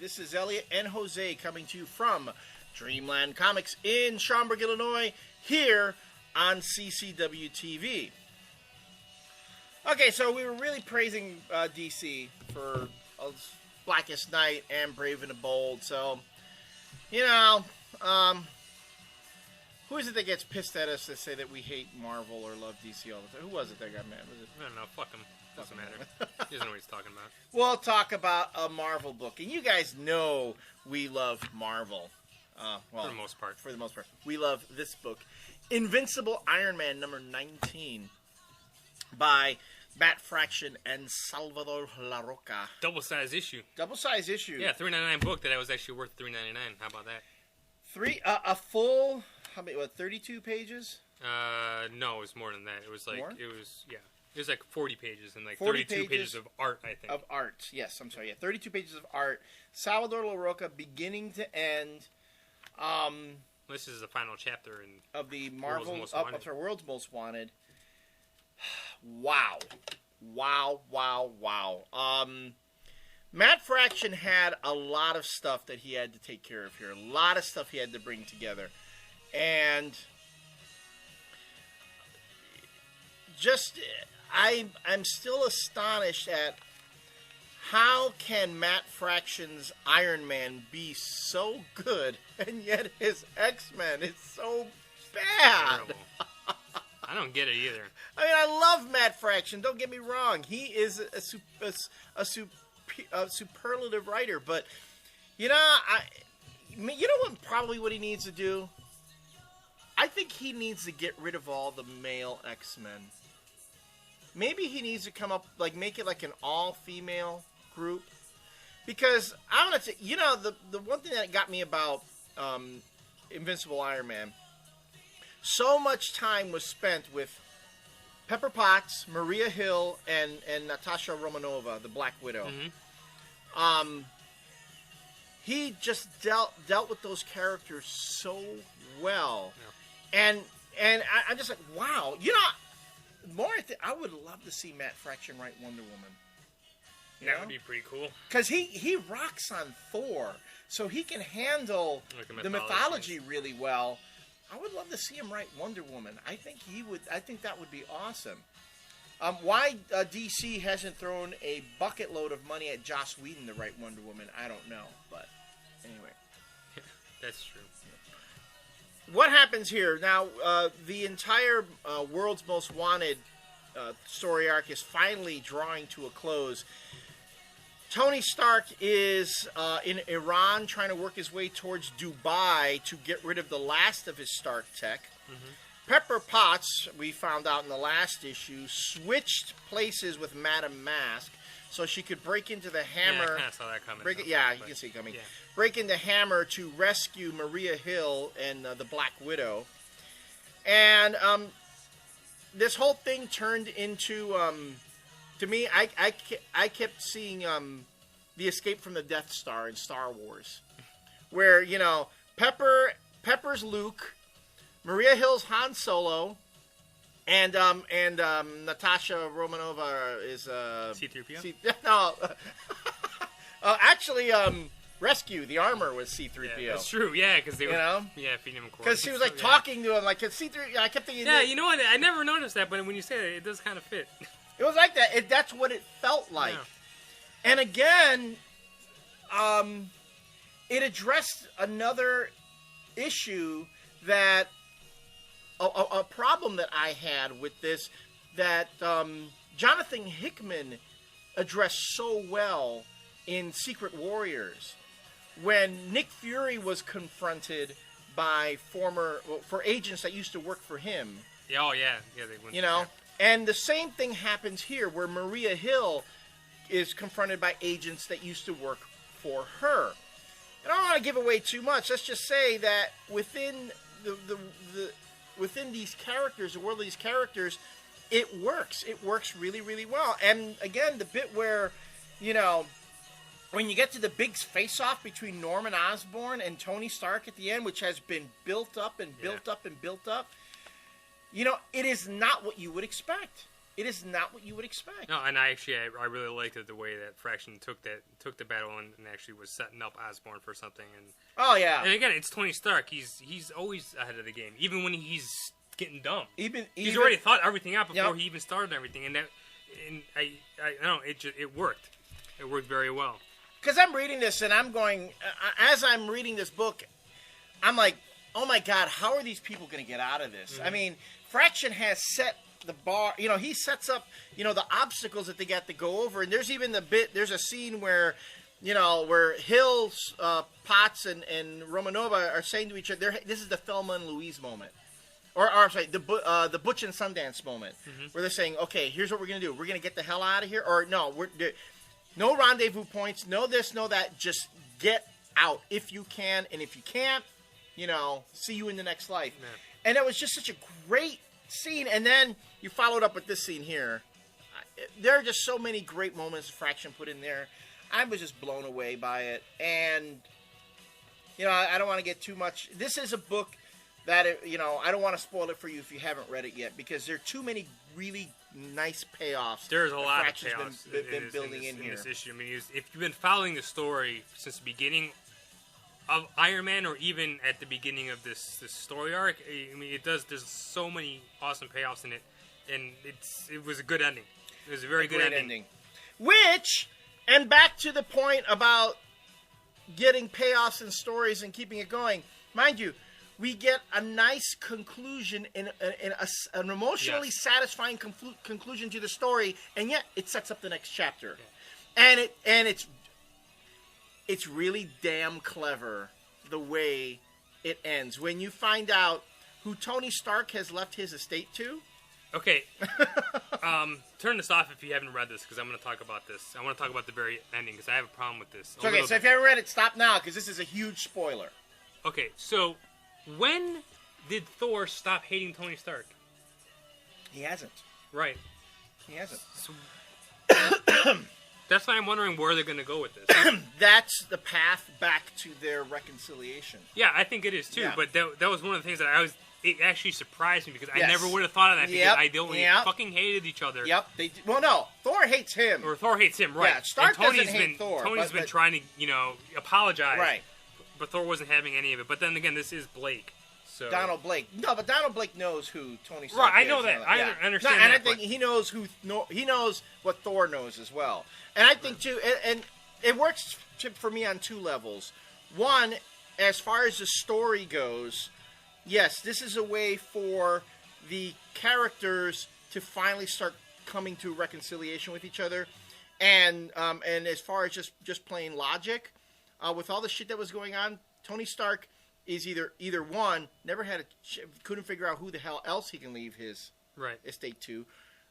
This is Elliot and Jose coming to you from Dreamland Comics in Schaumburg, Illinois, here on CCW TV. Okay, so we were really praising DC for Blackest Night and Brave and the Bold. So, you know, who is it that gets pissed at us to say that we hate Marvel or love DC all the time? Who was it that got mad? Was it? I don't know. Fuck him. Doesn't matter. He doesn't know what he's talking about. We'll talk about a Marvel book. And you guys know we love Marvel. Well, for the most part. For the most part. We love this book. Invincible Iron Man number 19 by Matt Fraction and Salvador Larroca. Double-sized issue. Double-sized issue. Yeah, $3.99 book that was actually worth $3.99. How about that? A full, how many, 32 pages? No, it was more than that. It was like, more? It was like 40 pages and like 32 pages of art, I think. Of art, yes. I'm sorry. Yeah, 32 pages of art. Salvador Larroca, beginning to end. This is the final chapter of the Marvel World's Most Wanted. Wow. Matt Fraction had a lot of stuff that he had to take care of here. A lot of stuff he had to bring together. And just, I'm still astonished at how can Matt Fraction's Iron Man be so good, and yet his X-Men is so bad. Terrible. I don't get it either. I mean, I love Matt Fraction. Don't get me wrong. He is a superlative writer. But, you know, what he needs to do? I think he needs to get rid of all the male X-Men. Maybe he needs to come up, make it like an all-female group. Because, I'm going to say, you know, the one thing that got me about Invincible Iron Man, so much time was spent with Pepper Potts, Maria Hill, and Natasha Romanova, the Black Widow. Mm-hmm. He just dealt with those characters so well. Yeah. And I'm just like, wow. You know, I would love to see Matt Fraction write Wonder Woman. That would be pretty cool. Because he rocks on Thor, so he can handle the mythology really well. I would love to see him write Wonder Woman. I think that would be awesome. Why DC hasn't thrown a bucket load of money at Joss Whedon to write Wonder Woman, I don't know. But anyway, that's true. What happens here now? The entire World's Most Wanted story arc is finally drawing to a close. Tony Stark is in Iran trying to work his way towards Dubai to get rid of the last of his Stark tech. Mm-hmm. Pepper Potts, we found out in the last issue, switched places with Madame Mask so she could break into the Hammer. Yeah, I kind of saw that coming. You can see it coming. Yeah. Break into Hammer to rescue Maria Hill and the Black Widow. And this whole thing turned into... to me, I kept seeing the escape from the Death Star in Star Wars, where, you know, Pepper's Luke, Maria Hill's Han Solo, and Natasha Romanova is C-3PO. Actually, Rescue, the armor was C-3PO. Yeah, that's true. Yeah, because they were feeding him corn. Because she was talking to him like C-3. I kept thinking. Yeah, you know what? I never noticed that, but when you say that, it does kind of fit. It was like that. That's what it felt like. Yeah. And again, it addressed another issue that a problem that I had with this that Jonathan Hickman addressed so well in Secret Warriors when Nick Fury was confronted by for agents that used to work for him. Yeah, oh yeah, they went. You know. And the same thing happens here, where Maria Hill is confronted by agents that used to work for her. And I don't want to give away too much. Let's just say that within within these characters, the world of these characters, it works. It works really, really well. And again, the bit where, you know, when you get to the big face-off between Norman Osborn and Tony Stark at the end, which has been built up and built up and built up. You know, it is not what you would expect. it is not what you would expect. No, and I really liked it the way that Fraction took the battle and actually was setting up Osborn for something. And oh yeah, and again, it's Tony Stark. He's always ahead of the game, even when he's getting dumb. He's already thought everything out before he even started everything, and I know it worked. It worked very well. Because I'm reading this and I'm going, as I'm reading this book, I'm like, oh my God, how are these people going to get out of this? Mm-hmm. I mean, Fraction has set the bar, he sets up, the obstacles that they got to go over. And there's even there's a scene where, where Hill, Potts, and Romanova are saying to each other, this is the Thelma and Louise moment. Or I'm sorry, the Butch and Sundance moment, where they're saying, okay, here's what we're going to do. We're going to get the hell out of here. Or no, no rendezvous points, no this, no that. Just get out if you can. And if you can't, see you in the next life. Man. And it was just such a great scene. And then you followed up with this scene here. There are just so many great moments Fraction put in there. I was just blown away by it. And, I don't want to get too much. This is a book that, I don't want to spoil it for you if you haven't read it yet, because there are too many really nice payoffs. There's a lot of payoffs been building in here. This issue. I mean, if you've been following the story since the beginning of Iron Man, or even at the beginning of this story arc, I mean, there's so many awesome payoffs in it, and it was a good ending. It was a very good ending. Which, and back to the point about getting payoffs in stories and keeping it going, mind you, we get a nice conclusion in an emotionally satisfying conclusion to the story, and yet it sets up the next chapter, and it's really damn clever the way it ends when you find out who Tony Stark has left his estate to. Okay, turn this off if you haven't read this, because I'm going to talk about this. I want to talk about the very ending because I have a problem with this. So if you haven't read it, stop now, because this is a huge spoiler. Okay, so when did Thor stop hating Tony Stark? He hasn't. Right. He hasn't. So, that's why I'm wondering where they're going to go with this. That's the path back to their reconciliation. Yeah, I think it is too. Yeah. But that was one of the things that it actually surprised me, because I never would have thought of that, because they fucking hated each other. Yep. Well, no, Thor hates him. Or Thor hates him, right? Yeah, Stark doesn't hate Thor. Tony's been trying to, apologize. Right. But Thor wasn't having any of it. But then again, this is Blake. So. Donald Blake. No, but Donald Blake knows who Tony Stark is. Right, I know that. I understand that. And I think he knows what Thor knows as well. And I think, too, and it works for me on two levels. One, as far as the story goes, yes, this is a way for the characters to finally start coming to reconciliation with each other. And as far as just plain logic, with all the shit that was going on, Tony Stark is either one, couldn't figure out who the hell else he can leave his estate to,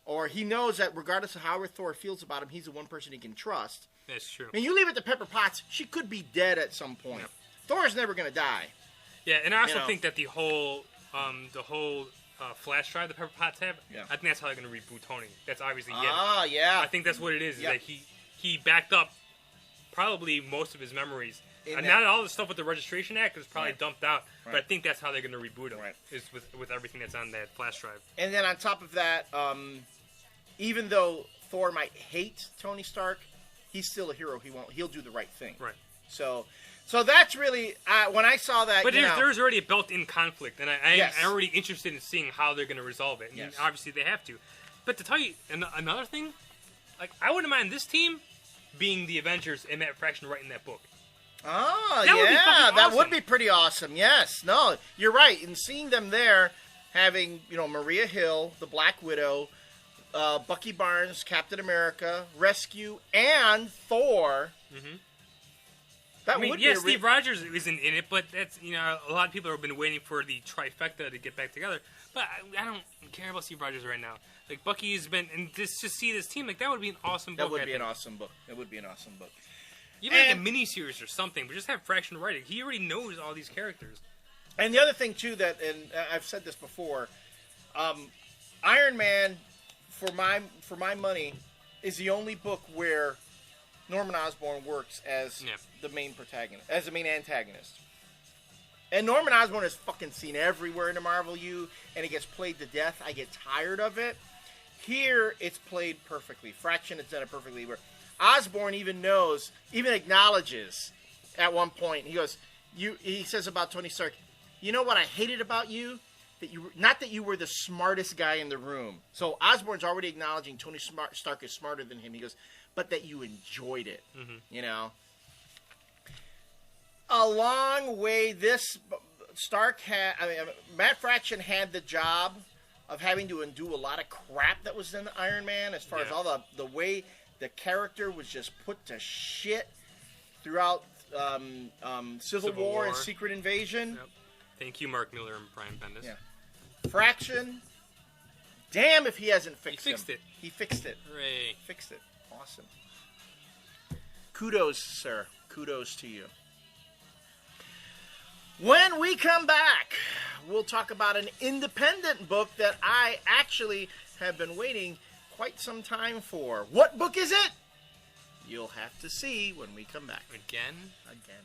or he knows that regardless of how Thor feels about him, he's the one person he can trust. That's true. And you leave it to Pepper Potts, she could be dead at some point. Yep. Thor's never going to die. Yeah, and I also think that the whole flash drive that Pepper Potts have, I think that's how they're going to reboot Tony. That's obviously yeah. I think that's what it is. Yep. Is that he backed up probably most of his memories. Not all the stuff with the Registration Act was probably dumped out, but I think that's how they're going to reboot him, is with everything that's on that flash drive. And then on top of that, even though Thor might hate Tony Stark, he's still a hero. He'll do the right thing. Right. So that's really when I saw that. But there's already a built-in conflict, and I'm already interested in seeing how they're going to resolve it. And obviously they have to. But to tell you another thing, like, I wouldn't mind this team being the Avengers and Matt Fraction writing that book. Oh, that would be pretty awesome. Yes. No, you're right. And seeing them there, having, Maria Hill, the Black Widow, Bucky Barnes, Captain America, Rescue, and Thor. Mm-hmm. Steve Rogers isn't in it, but that's, a lot of people have been waiting for the trifecta to get back together. But I don't care about Steve Rogers right now. Like, Bucky has been, and just to see this team, like, that would be an awesome book. That would be an awesome book. Even like a miniseries or something, but just have Fraction write it. He already knows all these characters. And the other thing, too, and I've said this before, Iron Man, for my money, is the only book where Norman Osborn works as the main protagonist, as the main antagonist. And Norman Osborn is fucking seen everywhere in the Marvel U, and he gets played to death. I get tired of it. Here, it's played perfectly. Fraction has done it perfectly. Where Osborn even knows, even acknowledges at one point. He goes, he says about Tony Stark, you know what I hated about you? Not that you were the smartest guy in the room. So Osborn's already acknowledging Tony Stark is smarter than him. He goes, but that you enjoyed it. Mm-hmm. You know? A long way this Stark had... Matt Fraction had the job of having to undo a lot of crap that was in Iron Man as far as all the way the character was just put to shit throughout Civil War and Secret Invasion. Yep. Thank you, Mark Miller and Brian Bendis. Yeah. Fraction, damn if he hasn't fixed it. He fixed it. Hooray. Fixed it. Awesome. Kudos, sir. Kudos to you. When we come back, we'll talk about an independent book that I actually have been waiting quite some time for. What book is it? You'll have to see when we come back. Again? Again.